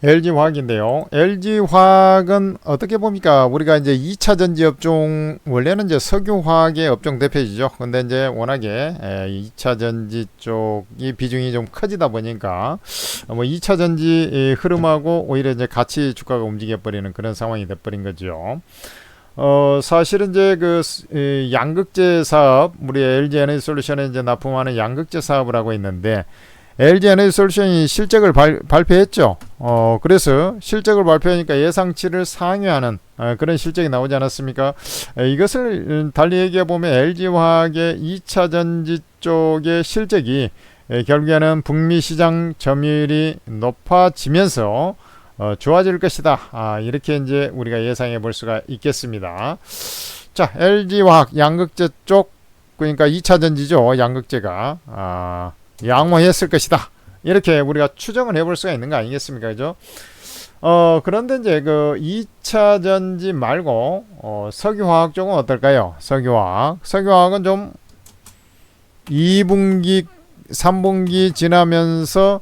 LG화학인데요. LG화학은 어떻게 봅니까? 우리가 이제 2차 전지 업종, 원래는 이제 석유화학의 업종 대표이죠. 근데 이제 워낙에 2차 전지 쪽이 비중이 좀 커지다 보니까 뭐 2차 전지 흐름하고 오히려 이제 같이 주가가 움직여 버리는 그런 상황이 돼 버린 거죠. 사실은 이제 양극재 사업, 우리 LG 에너지솔루션에 이제 납품하는 양극재 사업을 하고 있는데, LG 에너지솔루션이 실적을 발표했죠. 그래서 실적을 발표하니까 예상치를 상회하는 그런 실적이 나오지 않았습니까? 이것을 달리 얘기해 보면 LG화학의 2차 전지 쪽의 실적이 결국에는 북미 시장 점유율이 높아지면서 좋아질 것이다. 이렇게 이제 우리가 예상해 볼 수가 있겠습니다. 자, LG화학 양극재 쪽, 그러니까 2차 전지죠. 양극재가 양호했을 것이다. 이렇게 우리가 추정을 해볼 수가 있는 거 아니겠습니까? 그죠? 그런데 이제 2차 전지 말고 석유화학 쪽은 어떨까요? 석유화학은 좀 2분기, 3분기 지나면서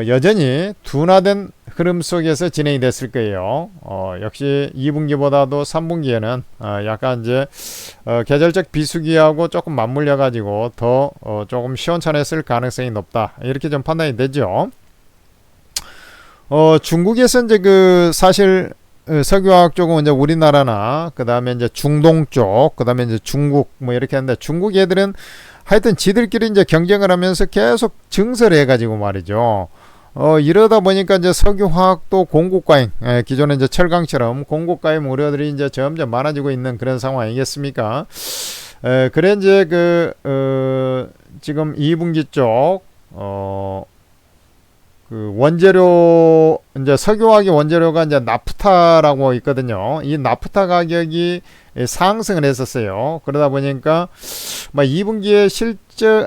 여전히 둔화된 흐름 속에서 진행이 됐을 거예요. 역시 2분기보다도 3분기에는 약간 이제 계절적 비수기하고 조금 맞물려 가지고 더 조금 시원찮았을 가능성이 높다. 이렇게 좀 판단이 되죠. 중국에서 이제 사실 석유화학 쪽은 이제 우리나라나 그 다음에 이제 중동 쪽, 그 다음에 이제 중국 뭐 이렇게 하는데, 중국 애들은 하여튼 지들끼리 이제 경쟁을 하면서 계속 증설을 해가지고 말이죠. 이러다 보니까 이제 석유화학도 공급과잉, 기존에 이제 철강처럼 공급과잉 우려들이 이제 점점 많아지고 있는 그런 상황 아니겠습니까? 그래 이제 지금 2분기 쪽, 원재료, 이제 석유화학의 원재료가 이제 나프타라고 있거든요. 이 나프타 가격이 상승을 했었어요. 그러다 보니까 2분기에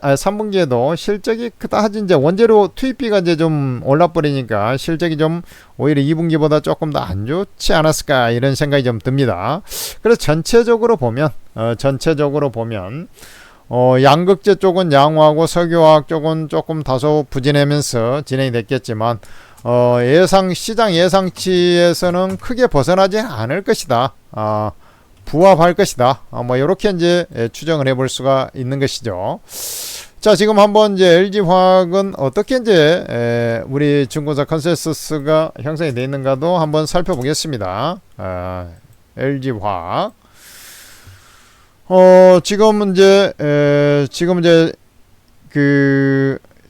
3분기에도 실적이 그다지 이제 원재료 투입비가 이제 좀 올라버리니까 실적이 좀 오히려 2분기보다 조금 더 안 좋지 않았을까, 이런 생각이 좀 듭니다. 그래서 전체적으로 보면 양극재 쪽은 양호하고 석유화학 쪽은 조금 다소 부진하면서 진행이 됐겠지만, 시장 예상치에서는 크게 벗어나지 않을 것이다. 부합할 것이다. 뭐 이렇게 이제 추정을 해볼 수가 있는 것이죠. 자, 지금 한번 이제 LG화학은 어떻게 이제 우리 중고사 컨센서스가 형성이 되어 있는가도 한번 살펴보겠습니다. LG화학. 지금 이제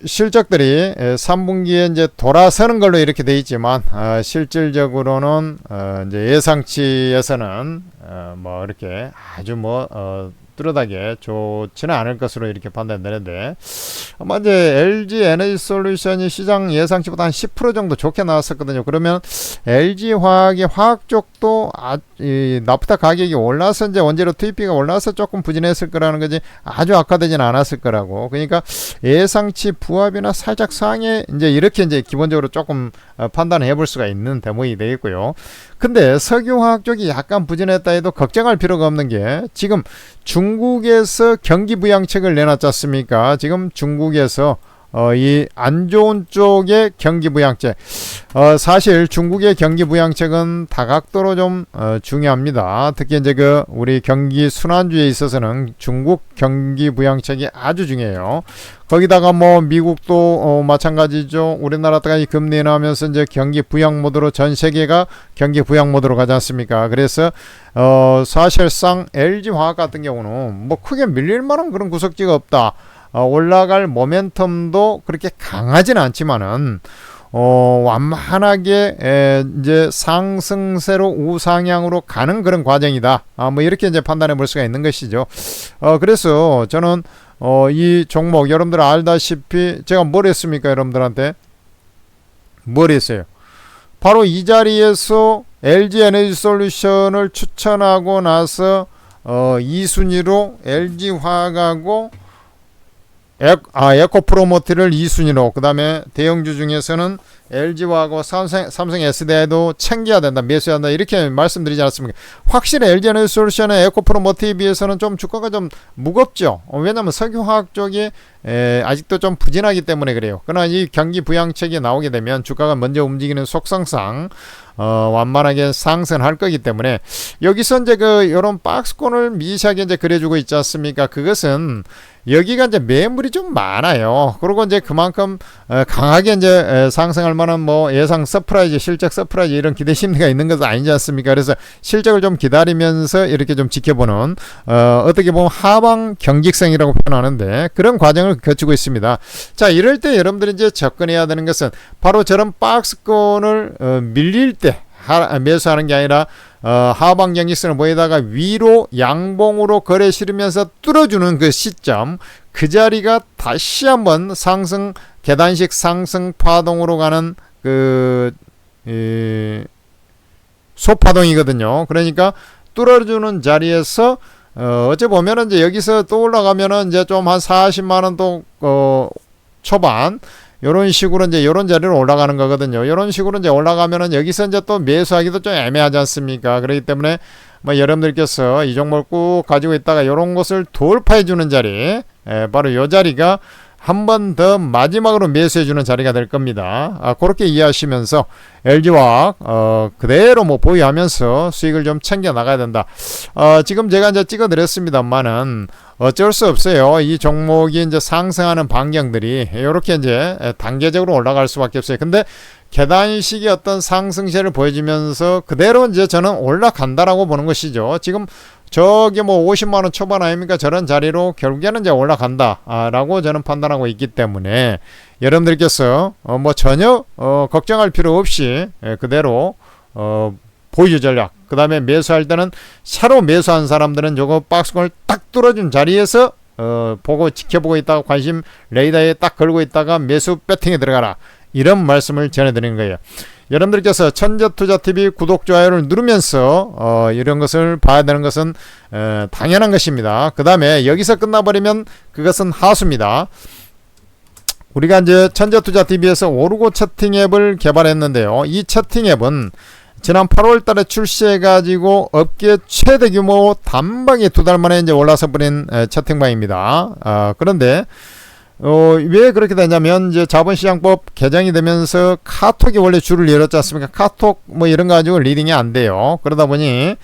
실적들이 3분기에 이제 돌아서는 걸로 이렇게 돼 있지만, 실질적으로는 이제 예상치에서는 뭐 이렇게 아주 뚜렷하게 좋지는 않을 것으로 이렇게 판단되는데, 아마 이제 LG 에너지 솔루션이 시장 예상치보다 한 10% 정도 좋게 나왔었거든요. 그러면 LG 화학의 화학 쪽도 이 나프타 가격이 올라서 이제 원재료 투입비가 올라서 조금 부진했을 거라는 거지, 아주 악화되지는 않았을 거라고. 그러니까 예상치 부합이나 살짝 상해, 이제 이렇게 이제 기본적으로 조금 판단해 볼 수가 있는 대목이 되겠고요. 근데 석유화학 쪽이 약간 부진했다 해도 걱정할 필요가 없는 게, 지금 중국에서 경기 부양책을 내놨지 않습니까? 지금 중국에서 이 안 좋은 쪽의 경기 부양책, 사실 중국의 경기 부양책은 다각도로 좀 중요합니다. 특히 이제 우리 경기 순환주에 있어서는 중국 경기 부양책이 아주 중요해요. 거기다가 뭐 미국도 마찬가지죠. 우리나라가 금리 인하하면서 이제 경기 부양 모드로, 전 세계가 경기 부양 모드로 가지 않습니까? 그래서 사실상 LG화학 같은 경우는 뭐 크게 밀릴 만한 그런 구석지가 없다. 올라갈 모멘텀도 그렇게 강하지는 않지만은 완만하게 이제 상승세로 우상향으로 가는 그런 과정이다. 뭐 이렇게 이제 판단해 볼 수가 있는 것이죠. 그래서 저는 이 종목, 여러분들 알다시피 제가 뭘 했습니까? 여러분들한테 뭘 했어요? 바로 이 자리에서 LG 에너지 솔루션을 추천하고 나서 2순위로 LG 화학하고 에코프로모티를 2순위로, 그 다음에 대형주 중에서는 LG화하고 삼성 SDI도 챙겨야 된다, 매수해야 한다, 이렇게 말씀드리지 않았습니까? 확실히 LG 에너지 솔루션의 에코프로모티에 비해서는 좀 주가가 좀 무겁죠. 왜냐하면 석유화학 쪽이 아직도 좀 부진하기 때문에 그래요. 그러나 이 경기 부양책이 나오게 되면 주가가 먼저 움직이는 속성상 완만하게 상승할 거기 때문에 여기서 이제 요런 박스권을 미세하게 이제 그려주고 있지 않습니까? 그것은 여기가 이제 매물이 좀 많아요. 그리고 이제 그만큼 강하게 이제 상승할 만한 뭐 예상 서프라이즈, 실적 서프라이즈 이런 기대 심리가 있는 것도 아니지 않습니까? 그래서 실적을 좀 기다리면서 이렇게 좀 지켜보는 어떻게 보면 하방 경직성이라고 표현하는데 그런 과정을 거치고 있습니다. 자, 이럴 때 여러분들이 이제 접근해야 되는 것은 바로 저런 박스권을 밀릴 때 매수하는 게 아니라 하방 경직선을 보이다가 위로 양봉으로 거래 실으면서 뚫어주는 그 시점, 그 자리가 다시 한번 상승 계단식 상승 파동으로 가는 그 소파동이거든요. 그러니까 뚫어주는 자리에서 어째 보면은 이제 여기서 또 올라가면은 이제 좀 한 40만 원 또 초반 요런 식으로 이제 요런 자리로 올라가는 거거든요. 요런 식으로 이제 올라가면은 여기서 이제 또 매수하기도 좀 애매하지 않습니까? 그렇기 때문에 뭐 여러분들께서 이 종목을 꼭 가지고 있다가 요런 것을 돌파해 주는 자리, 바로 요 자리가 한 번 더 마지막으로 매수해 주는 자리가 될 겁니다. 그렇게 이해하시면서 LG화학 그대로 뭐 보유하면서 수익을 좀 챙겨 나가야 된다. 지금 제가 이제 찍어 드렸습니다만은 어쩔 수 없어요. 이 종목이 이제 상승하는 방향들이 이렇게 이제 단계적으로 올라갈 수밖에 없어요. 근데 계단식의 어떤 상승세를 보여주면서 그대로 이제 저는 올라간다라고 보는 것이죠. 지금 저게 뭐 50만원 초반 아닙니까? 저런 자리로 결국에는 이제 올라간다 라고 저는 판단하고 있기 때문에 여러분들께서 뭐 전혀 걱정할 필요 없이 그대로 보유 전략, 그 다음에 매수할 때는 새로 매수한 사람들은 저거 박스권을 딱 뚫어준 자리에서 보고 지켜보고 있다가 관심 레이더에 딱 걸고 있다가 매수 배팅에 들어가라, 이런 말씀을 전해드리는 거예요. 여러분들께서 천재투자TV 구독, 좋아요를 누르면서 이런 것을 봐야 되는 것은 당연한 것입니다. 그 다음에 여기서 끝나버리면 그것은 하수입니다. 우리가 이제 천재투자TV에서 오르고 채팅 앱을 개발했는데요. 이 채팅 앱은 지난 8월 달에 출시해가지고 업계 최대 규모 단방에 2달 만에 이제 올라서 버린 채팅방입니다. 그런데 왜 그렇게 되냐면 이제 자본시장법 개정이 되면서 카톡이 원래 줄을 열었지 않습니까? 카톡 뭐 이런 거 가지고 리딩이 안 돼요. 그러다 보니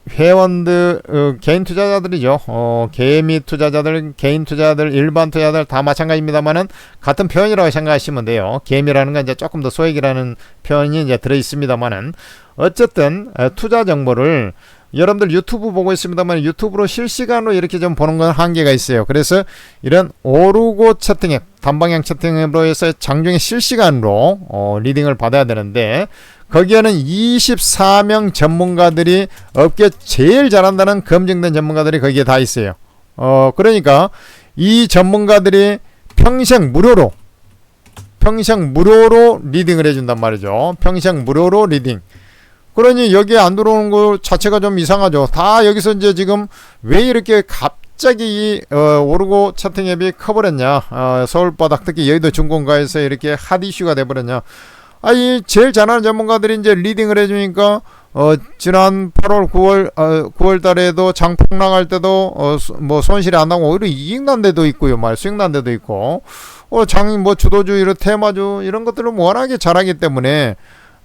회원들 개인 투자자들이죠. 개미 투자자들, 개인 투자자들, 일반 투자자들 다 마찬가지입니다만은 같은 표현이라고 생각하시면 돼요. 개미라는 건 이제 조금 더 소액이라는 표현이 이제 들어 있습니다만은 어쨌든 투자 정보를 여러분들 유튜브 보고 있습니다만 유튜브로 실시간으로 이렇게 좀 보는 건 한계가 있어요. 그래서 이런 오르고 채팅앱, 단방향 채팅앱으로 해서 장중에 실시간으로 리딩을 받아야 되는데 거기에는 24명 전문가들이 업계 제일 잘한다는 검증된 전문가들이 거기에 다 있어요. 그러니까 이 전문가들이 평생 무료로 리딩을 해준단 말이죠. 평생 무료로 리딩. 그러니 여기에 안 들어오는 거 자체가 좀 이상하죠. 다 여기서 이제 지금 왜 이렇게 갑자기 오르고 채팅 앱이 커버렸냐. 서울바닥 특히 여의도 중공가에서 이렇게 핫 이슈가 돼버렸냐. 이 제일 잘하는 전문가들이 이제 리딩을 해주니까 지난 8월 9월 달에도 장폭 나갈 때도 뭐 손실이 안 나고 오히려 이익 난 데도 있고요. 수익 난 데도 있고 뭐 주도주 이런 테마주 이런 것들을 워낙에 잘하기 때문에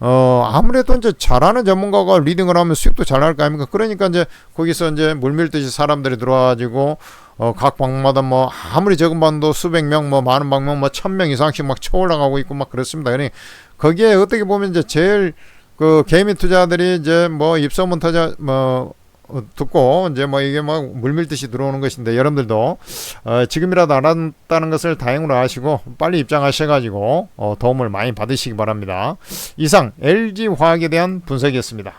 아무래도 이제 잘하는 전문가가 리딩을 하면 수익도 잘 날 거 아닙니까? 그러니까 이제 거기서 이제 물밀듯이 사람들이 들어와가지고 각 방마다 뭐 아무리 적은 방도 수백 명, 뭐 많은 방면 뭐 1000명 이상씩 막 쳐 올라가고 있고 막 그렇습니다. 그러니 거기에 어떻게 보면 이제 제일 그 개미 투자들이 이제 뭐 입소문 터져 뭐 듣고 이제 뭐 이게 막 물밀듯이 들어오는 것인데 여러분들도 지금이라도 알았다는 것을 다행으로 아시고 빨리 입장하셔가지고 도움을 많이 받으시기 바랍니다. 이상 LG화학에 대한 분석이었습니다.